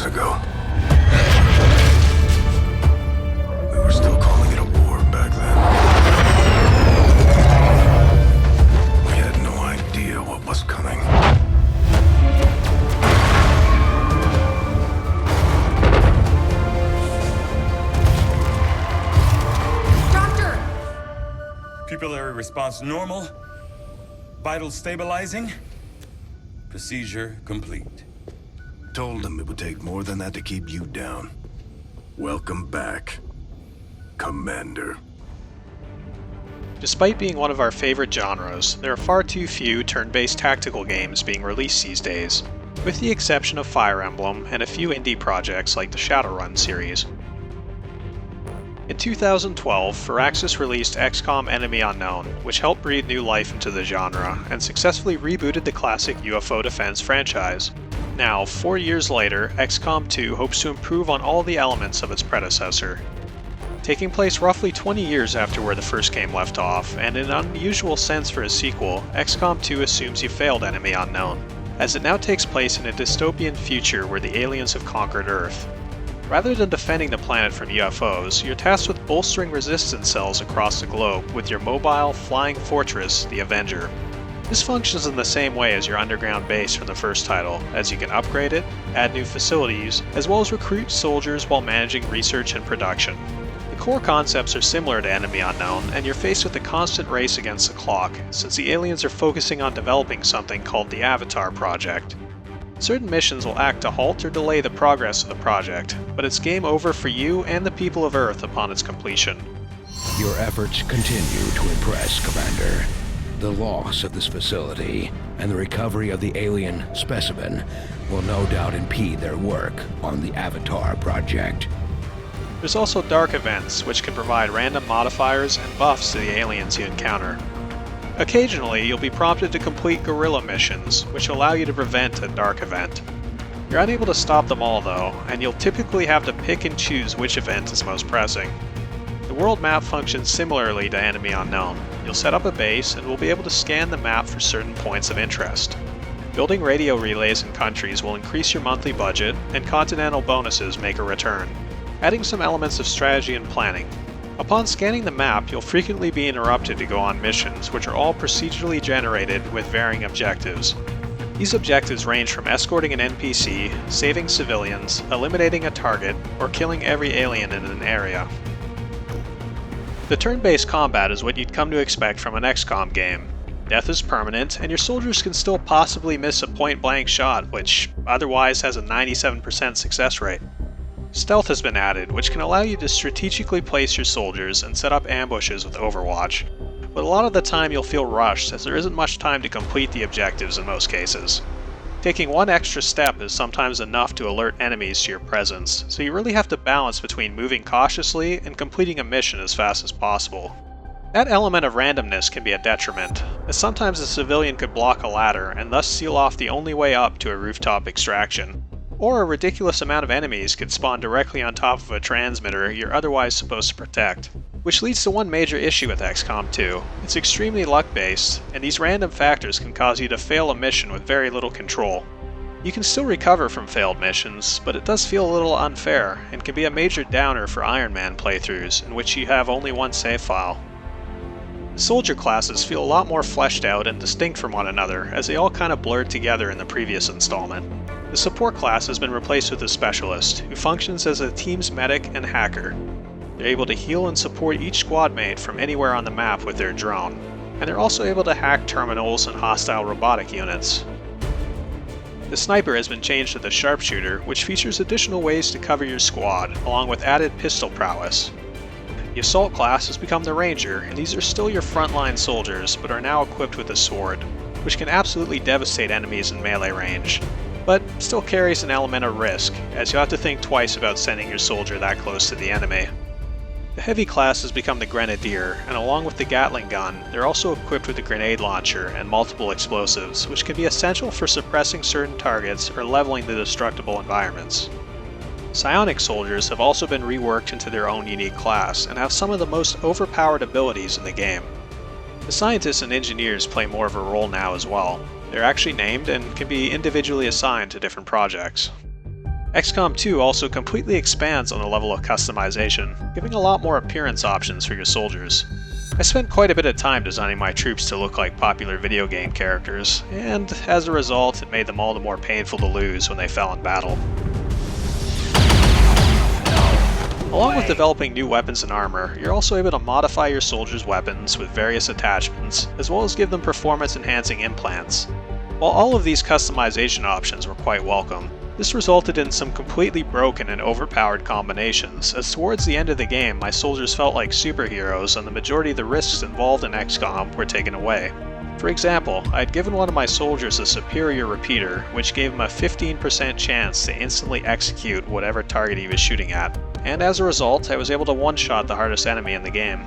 years ago. We were still calling it a war back then. We had no idea what was coming. Doctor! Pupillary response normal. Vitals stabilizing. Procedure complete. Told him it would take more than that to keep you down. Welcome back, Commander. Despite being one of our favorite genres, there are far too few turn-based tactical games being released these days, with the exception of Fire Emblem and a few indie projects like the Shadowrun series. In 2012, Firaxis released Xcom Enemy Unknown, which helped breathe new life into the genre and successfully rebooted the classic UFO defense franchise. Now, 4 years later, Xcom 2 hopes to improve on all the elements of its predecessor. Taking place roughly 20 years after where the first game left off, and in an unusual sense for a sequel, Xcom 2 assumes you failed Enemy Unknown, as it now takes place in a dystopian future where the aliens have conquered Earth. Rather than defending the planet from UFOs, you're tasked with bolstering resistance cells across the globe with your mobile, flying fortress, the Avenger. This functions in the same way as your underground base from the first title, as you can upgrade it, add new facilities, as well as recruit soldiers while managing research and production. The core concepts are similar to Enemy Unknown, and you're faced with a constant race against the clock, since the aliens are focusing on developing something called the Avatar Project. Certain missions will act to halt or delay the progress of the project, but it's game over for you and the people of Earth upon its completion. Your efforts continue to impress, Commander. The loss of this facility and the recovery of the alien specimen will no doubt impede their work on the Avatar Project. There's also dark events, which can provide random modifiers and buffs to the aliens you encounter. Occasionally, you'll be prompted to complete guerrilla missions, which allow you to prevent a dark event. You're unable to stop them all though, and you'll typically have to pick and choose which event is most pressing. The world map functions similarly to Enemy Unknown. You'll set up a base and will be able to scan the map for certain points of interest. Building radio relays in countries will increase your monthly budget, and continental bonuses make a return, adding some elements of strategy and planning. Upon scanning the map, you'll frequently be interrupted to go on missions, which are all procedurally generated with varying objectives. These objectives range from escorting an NPC, saving civilians, eliminating a target, or killing every alien in an area. The turn-based combat is what you'd come to expect from an XCOM game. Death is permanent, and your soldiers can still possibly miss a point-blank shot, which otherwise has a 97% success rate. Stealth has been added, which can allow you to strategically place your soldiers and set up ambushes with Overwatch, but a lot of the time you'll feel rushed as there isn't much time to complete the objectives in most cases. Taking one extra step is sometimes enough to alert enemies to your presence, so you really have to balance between moving cautiously and completing a mission as fast as possible. That element of randomness can be a detriment, as sometimes a civilian could block a ladder and thus seal off the only way up to a rooftop extraction. Or a ridiculous amount of enemies could spawn directly on top of a transmitter you're otherwise supposed to protect. Which leads to one major issue with XCOM 2. It's extremely luck-based, and these random factors can cause you to fail a mission with very little control. You can still recover from failed missions, but it does feel a little unfair, and can be a major downer for Iron Man playthroughs, in which you have only one save file. The soldier classes feel a lot more fleshed out and distinct from one another, as they all kind of blurred together in the previous installment. The support class has been replaced with a specialist, who functions as a team's medic and hacker. They're able to heal and support each squad mate from anywhere on the map with their drone, and they're also able to hack terminals and hostile robotic units. The sniper has been changed to the sharpshooter, which features additional ways to cover your squad, along with added pistol prowess. The assault class has become the ranger, and these are still your frontline soldiers, but are now equipped with a sword, which can absolutely devastate enemies in melee range, but still carries an element of risk, as you have to think twice about sending your soldier that close to the enemy. The heavy class has become the grenadier, and along with the Gatling gun, they're also equipped with a grenade launcher and multiple explosives, which can be essential for suppressing certain targets or leveling the destructible environments. Psionic soldiers have also been reworked into their own unique class, and have some of the most overpowered abilities in the game. The scientists and engineers play more of a role now as well. They're actually named and can be individually assigned to different projects. XCOM 2 also completely expands on the level of customization, giving a lot more appearance options for your soldiers. I spent quite a bit of time designing my troops to look like popular video game characters, and as a result, it made them all the more painful to lose when they fell in battle. Along with developing new weapons and armor, you're also able to modify your soldiers' weapons with various attachments, as well as give them performance-enhancing implants. While all of these customization options were quite welcome, this resulted in some completely broken and overpowered combinations, as towards the end of the game my soldiers felt like superheroes and the majority of the risks involved in XCOM were taken away. For example, I had given one of my soldiers a superior repeater, which gave him a 15% chance to instantly execute whatever target he was shooting at, and as a result I was able to one-shot the hardest enemy in the game.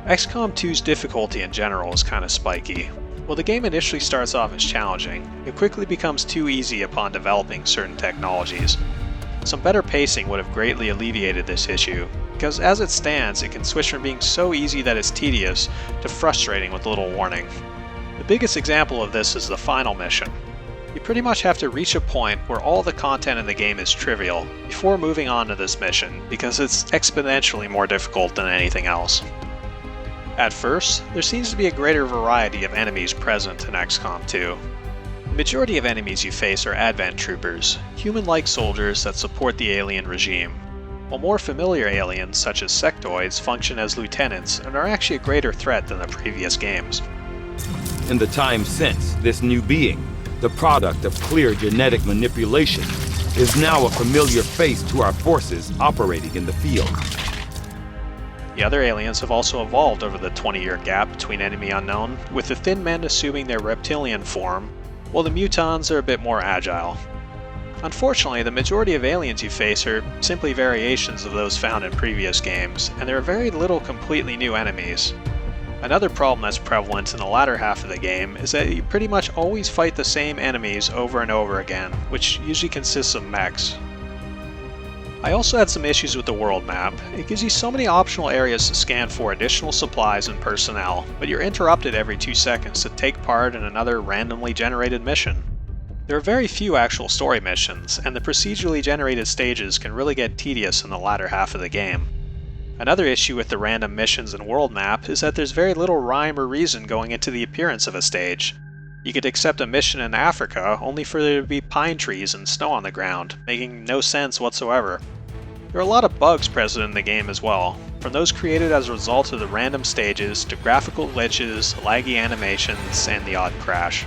XCOM 2's difficulty in general is kinda spiky. While the game initially starts off as challenging, it quickly becomes too easy upon developing certain technologies. Some better pacing would have greatly alleviated this issue, because as it stands, it can switch from being so easy that it's tedious to frustrating with little warning. The biggest example of this is the final mission. You pretty much have to reach a point where all the content in the game is trivial before moving on to this mission, because it's exponentially more difficult than anything else. At first, there seems to be a greater variety of enemies present in XCOM 2. The majority of enemies you face are Advent troopers, human-like soldiers that support the alien regime, while more familiar aliens such as sectoids function as lieutenants and are actually a greater threat than the previous games. In the time since, this new being, the product of clear genetic manipulation, is now a familiar face to our forces operating in the field. The other aliens have also evolved over the 20-year gap between Enemy Unknown, with the Thin Men assuming their reptilian form, while the Mutons are a bit more agile. Unfortunately, the majority of aliens you face are simply variations of those found in previous games, and there are very little completely new enemies. Another problem that's prevalent in the latter half of the game is that you pretty much always fight the same enemies over and over again, which usually consists of mechs. I also had some issues with the world map. It gives you so many optional areas to scan for additional supplies and personnel, but you're interrupted every 2 seconds to take part in another randomly generated mission. There are very few actual story missions, and the procedurally generated stages can really get tedious in the latter half of the game. Another issue with the random missions and world map is that there's very little rhyme or reason going into the appearance of a stage. You could accept a mission in Africa only for there to be pine trees and snow on the ground, making no sense whatsoever. There are a lot of bugs present in the game as well, from those created as a result of the random stages to graphical glitches, laggy animations, and the odd crash.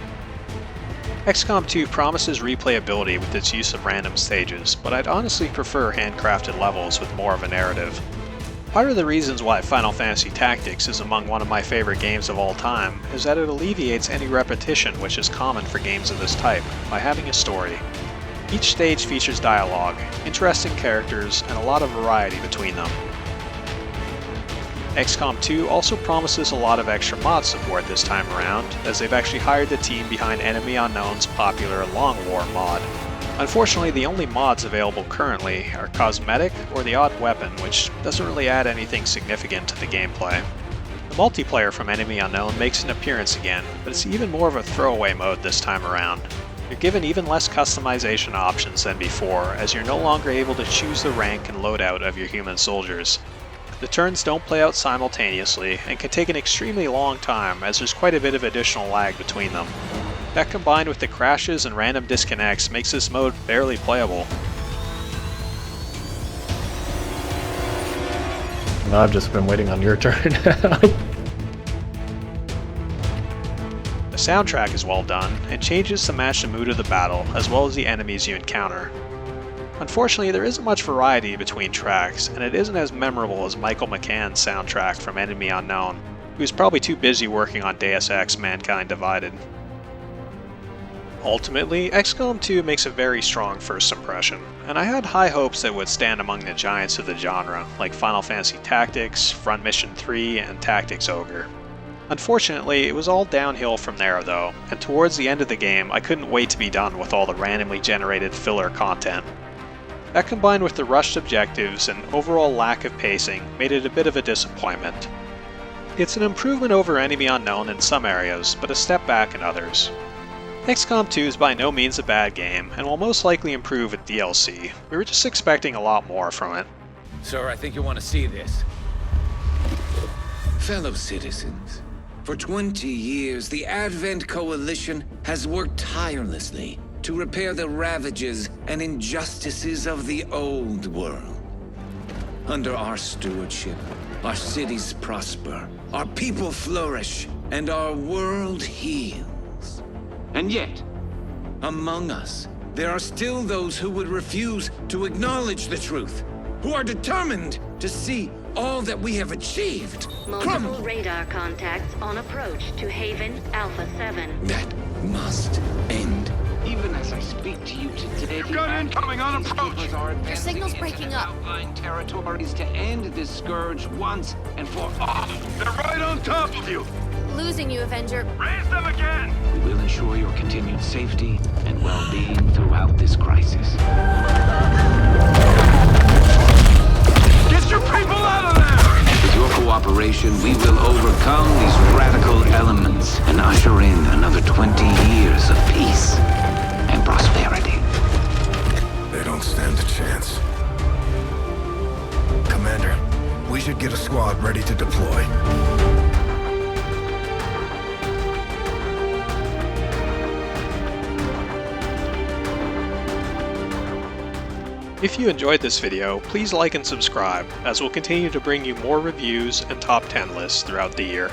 XCOM 2 promises replayability with its use of random stages, but I'd honestly prefer handcrafted levels with more of a narrative. Part of the reasons why Final Fantasy Tactics is among one of my favorite games of all time is that it alleviates any repetition which is common for games of this type by having a story. Each stage features dialogue, interesting characters, and a lot of variety between them. XCOM 2 also promises a lot of extra mod support this time around, as they've actually hired the team behind Enemy Unknown's popular Long War mod. Unfortunately, the only mods available currently are cosmetic or the odd weapon, which doesn't really add anything significant to the gameplay. The multiplayer from Enemy Unknown makes an appearance again, but it's even more of a throwaway mode this time around. You're given even less customization options than before, as you're no longer able to choose the rank and loadout of your human soldiers. The turns don't play out simultaneously, and can take an extremely long time, as there's quite a bit of additional lag between them. That combined with the crashes and random disconnects makes this mode barely playable. No, I've just been waiting on your turn. The soundtrack is well done, and changes to match the mood of the battle, as well as the enemies you encounter. Unfortunately, there isn't much variety between tracks, and it isn't as memorable as Michael McCann's soundtrack from Enemy Unknown, who was probably too busy working on Deus Ex: Mankind Divided. Ultimately, XCOM 2 makes a very strong first impression, and I had high hopes that it would stand among the giants of the genre, like Final Fantasy Tactics, Front Mission 3, and Tactics Ogre. Unfortunately, it was all downhill from there though, and towards the end of the game I couldn't wait to be done with all the randomly generated filler content. That combined with the rushed objectives and overall lack of pacing made it a bit of a disappointment. It's an improvement over Enemy Unknown in some areas, but a step back in others. XCOM 2 is by no means a bad game, and will most likely improve with DLC. We were just expecting a lot more from it. Sir, I think you want to see this. Fellow citizens, for 20 years, the Advent Coalition has worked tirelessly to repair the ravages and injustices of the old world. Under our stewardship, our cities prosper, our people flourish, and our world heals. And yet, among us, there are still those who would refuse to acknowledge the truth, who are determined to see all that we have achieved Multiple radar contacts on approach to Haven Alpha 7. That must end. Even as I speak to you today, Gun incoming on approach! Your signal's breaking up. Outlying territories to end this scourge once and for all. They're right on top of you! Losing you, Avenger. Raise them again! We will ensure your continued safety and well-being throughout this crisis. Get your people out of there! With your cooperation, we will overcome these radical elements and usher in another 20 years of peace and prosperity. They don't stand a chance. Commander, we should get a squad ready to deploy. If you enjoyed this video, please like and subscribe, as we'll continue to bring you more reviews and top 10 lists throughout the year.